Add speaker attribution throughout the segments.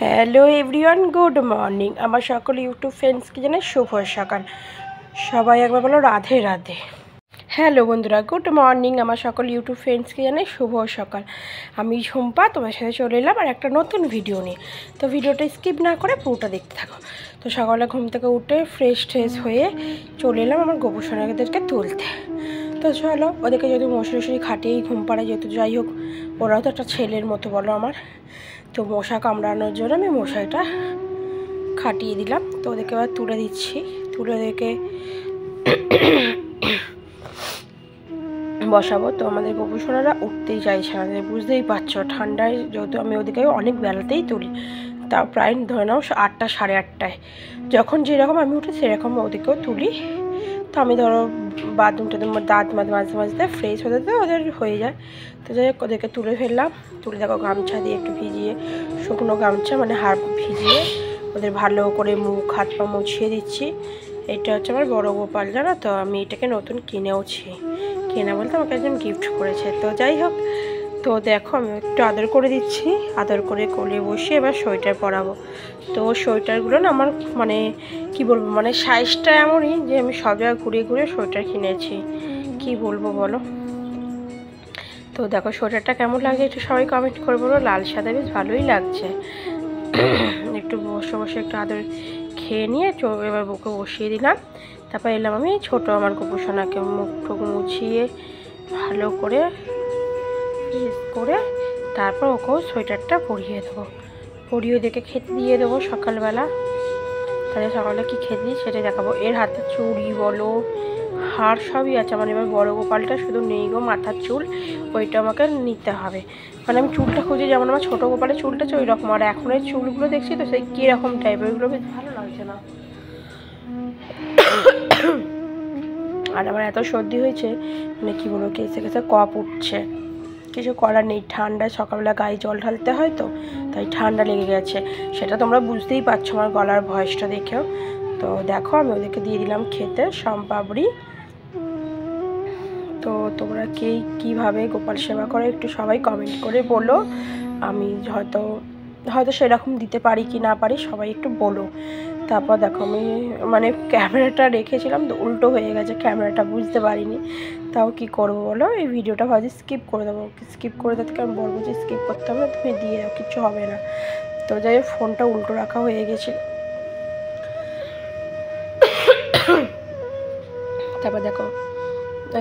Speaker 1: Hello everyone, good morning. আমার সকল YouTube ফ্রেন্ডসকে জানাই শুভ সকাল। সবাই একবার বলো রাধে রাধে। হ্যালো বন্ধুরা, গুড মর্নিং। আমার সকল ইউটিউব ফ্রেন্ডসকে জানাই শুভ সকাল। আমি ঝুম্পা, তোমার সাথে চলে এলাম আর একটা নতুন ভিডিও নিয়ে। তো ভিডিওটা স্কিপ না করে পুরোটা দেখতে থাকো। তো সকালে ঘুম থেকে উঠে ফ্রেশ হয়ে চলে এলাম আমার গোপুসোনাদেরকে তুলতে। তো চলো, ওদেরকে যদি মশারি খাটিয়েই ঘুম পাড়ায়, যেহেতু যাই হোক ওরাও তো একটা ছেলের মতো বলো আমার। তো মশা কামড়ানোর জন্য আমি মশারিটা খাটিয়ে দিলাম। তো ওদেরকে এবার তুলে দিচ্ছি। তুলে ওদেরকে বসাবো। তো আমাদের গোপুসোনারা উঠতেই চাইছে না, বুঝতেই পারছো ঠান্ডায়, যেহেতু আমি ওদেরকে অনেক বেলাতেই তুলি, তাও প্রায় ধরে নাও 8টা সাড়ে 8টায়, যখন যেরকম আমি উঠি সেরকম ওদেরকেও তুলি। তো আমি ধরো বাথরুম টাথরুম দাঁত মাঝে মাঝে ফ্রেশ হতে ওদের হয়ে যায়। তো যাই হোক ওদেরকে তুলে ফেললাম। তুলে দেখো গামছা দিয়ে একটু ভিজিয়ে, শুকনো গামছা মানে হাড় ভিজিয়ে ওদের ভালো করে মুখ হাত পা মুছিয়ে দিচ্ছি। এটা হচ্ছে আমার বড় গোপাল, জানো তো। আমি এটাকে নতুন কিনেওছি, কেনা বলতে আমাকে একজন গিফট করেছে। তো যাই হোক, তো দেখো আমি একটু আদর করে দিচ্ছি। আদর করে কোলে বসে এবার সোয়েটার পরাবো। তো সোয়েটারগুলো না আমার মানে কি বলবো, মানে সাইজটা এমনই যে আমি সব জায়গায় ঘুরে ঘুরে সোয়েটার কিনেছি, কি বলবো বলো। তো দেখো সোয়েটারটা কেমন লাগে একটু সবাই কমেন্ট করে বলো। লাল সাদা বেশ ভালোই লাগছে। একটু বসে বসে একটু আদর খেয়ে নিয়ে এবার বুকে বসিয়ে দিলাম। তারপর এলাম আমি ছোটো আমার গোপুসোনাকে মুখ টুক মুছিয়ে ভালো করে তারপর ওকেও সোয়েটারটা পরিয়ে দেবো। পরিয়ে দেখে খেতে দিয়ে দেবো সকালবেলা। তাহলে সকালে কী খেতে দিই সেটাই দেখাবো। এর হাতে চুড়ি বলো, হাড় সবই আছে আমার। এবার বড় গোপালটা শুধু নেই গো, মাথার চুল, ওইটা আমাকে নিতে হবে। মানে আমি চুলটা খুঁজি, যেমন আমার ছোটো গোপালের চুলটা ওই রকম। আর এখন এই চুলগুলো দেখছি তো সেই কীরকম টাইপের, ওইগুলো বেশ ভালো লাগছে না। আর আমার এত সর্দি হয়েছে, মানে কী বলবো, কেসে কেসে কফ উঠছে। কিছু করার নেই, ঠান্ডায় সকালবেলা গায়ে জল ঢালতে হয় তো, তাই ঠান্ডা লেগে গেছে। সেটা তোমরা বুঝতেই পারছো আমার গলার ভয়েসটা দেখেও। তো দেখো আমি ওদেরকে দিয়ে দিলাম খেতে সম্পাবড়ি। তো তোমরা কে কীভাবে গোপাল সেবা করো একটু সবাই কমেন্ট করে বলো। আমি হয়তো সেরকম দিতে পারি কি না পারি, সবাই একটু বলো। তারপর দেখো আমি মানে ক্যামেরাটা রেখেছিলাম তো উল্টো হয়ে গেছে ক্যামেরাটা, বুঝতে পারিনি। তাও কি করবো বলো, এই ভিডিওটা ভাবছি স্কিপ করে দেবো। স্কিপ করে দিতে আমি বলবো যে স্কিপ করতে হবে, তুমি দিয়ে দাও, কিচ্ছু হবে না। তো যাই হোক ফোনটা উল্টো রাখা হয়ে গেছে। তারপর দেখো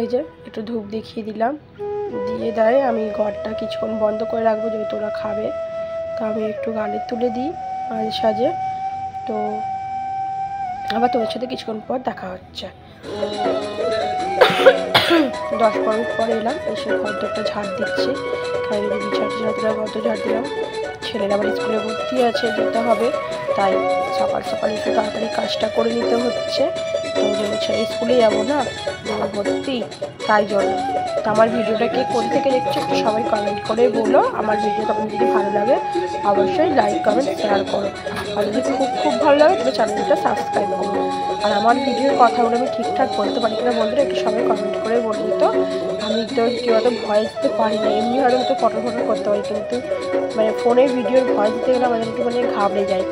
Speaker 1: এই যে একটু ধূপ দেখিয়ে দিলাম, দিয়ে দেয় আমি ঘরটা কিছুক্ষণ বন্ধ করে রাখবো, যেহেতু ওরা খাবে। তো আমি একটু গালে তুলে দিই মাঝে সাজে। তো আবার তোমার সাথে কিছুক্ষণ পর দেখা হচ্ছে। 10-15 মিনিট পরে এলাম, এসে ঘর দরটা ঝাড় দিচ্ছি। খাইয়ে দিয়ে বিছানা ঘর তো ঝাড় দিলাম। ছেলের আবার স্কুলে ভর্তি আছে, যেতে হবে, তাই সকাল সকাল একটু তাড়াতাড়ি কাজটা করে নিতে হচ্ছে। তো ছেলে স্কুলে যাবো না, ভর্তি, তাই জন্য। তো আমার ভিডিওটা কে কোন থেকে দেখছো একটু সবাই কমেন্ট করে বলো। আমার ভিডিও তোমার যদি ভালো লাগে অবশ্যই লাইক কমেন্ট শেয়ার করো। আর যদি খুব ভালো লাগে তবে চ্যানেলটা সাবস্ক্রাইব করো। আর আমার ভিডিওর কথাগুলো আমি ঠিকঠাক বলতে পারি কিনা বন্ধুরা একটু সবাই কমেন্ট করে বলবো। তো আমি তো কেউ অত ভয়েস দিতে পারি না, এমনি হয়তো তো ফটো করতে পারি, কিন্তু মানে ফোনের ভিডিওর ভয়েস দিতে গেলে আমাদের একটু মানে ঘাবড়ে যায়।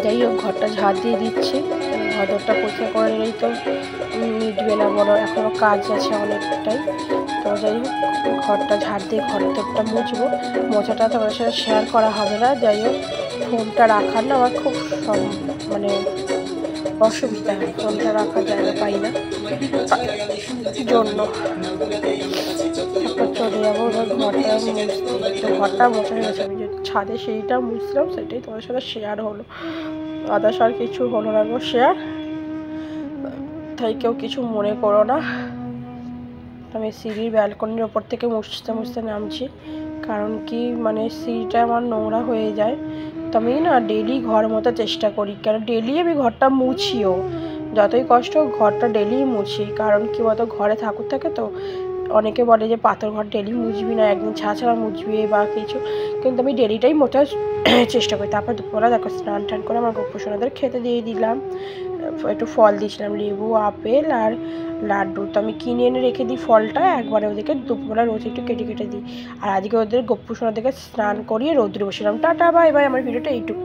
Speaker 1: যাই হোক ঘরটা ঝাড় দিয়ে দিচ্ছি। ঘরটা পরিষ্কার করে নিলেই তো মিটবে না বলো, এখনও কাজ আছে অনেকটাই। তো যাই হোক ঘরটা ঝাড় দিয়ে ঘরের তোরটা মুছবো। মোছাটা তোমার সাথে শেয়ার করা হবে না। যাই হোক ফোনটা রাখার না আমার খুব মানে অসুবিধা হয়, ফোনটা রাখার জায়গা পাই না জন্য। তারপর চলে যাবো এবার ঘরটা মুছতে। তো ঘরটা মোছা হয়ে গেছে, আমি যে ছাদে সেইটা মুছলাম সেটাই তোমার সাথে শেয়ার হলো। আদার্স আর কিছু হলো না গো শেয়ার, তাই কেউ কিছু মনে করো না। আমি সিঁড়ির ব্যালকনির ওপর থেকে মুছতে নামছি, কারণ কি মানে সিঁড়িটা আমার নোংরা হয়ে যায়। তো আমি না ডেলি ঘর মতো চেষ্টা করি, কারণ ডেলি আমি ঘরটা মুছিও, যতই কষ্ট ঘরটা ডেলি মুছি। কারণ কি বলতো ঘরে ঠাকুর থাকে তো, অনেকে বলে যে পাথর ঘর ডেলি মুছবি না, একদিন ছাড়া মুছবি বা কিছু, কিন্তু আমি ডেলিটাই মোছার চেষ্টা করি। তারপর দুপুরবেলা দেখো স্নান টান করে আমার গোপুসোনাদের খেতে দিয়ে দিলাম। একটু ফল দিয়েছিলাম, লেবু, আপেল আর লাড্ডু। তো আমি কিনে এনে রেখে দিই ফলটা, একবারে ওদেরকে দুপুরবেলা রোজ একটু কেটে কেটে দিই। আর আজকে ওদের গপ্পু সোনাদেরকে স্নান করিয়ে রোদ্রে বসিলাম। Tata bye bye. আমার ভিডিওটা এইটুকু।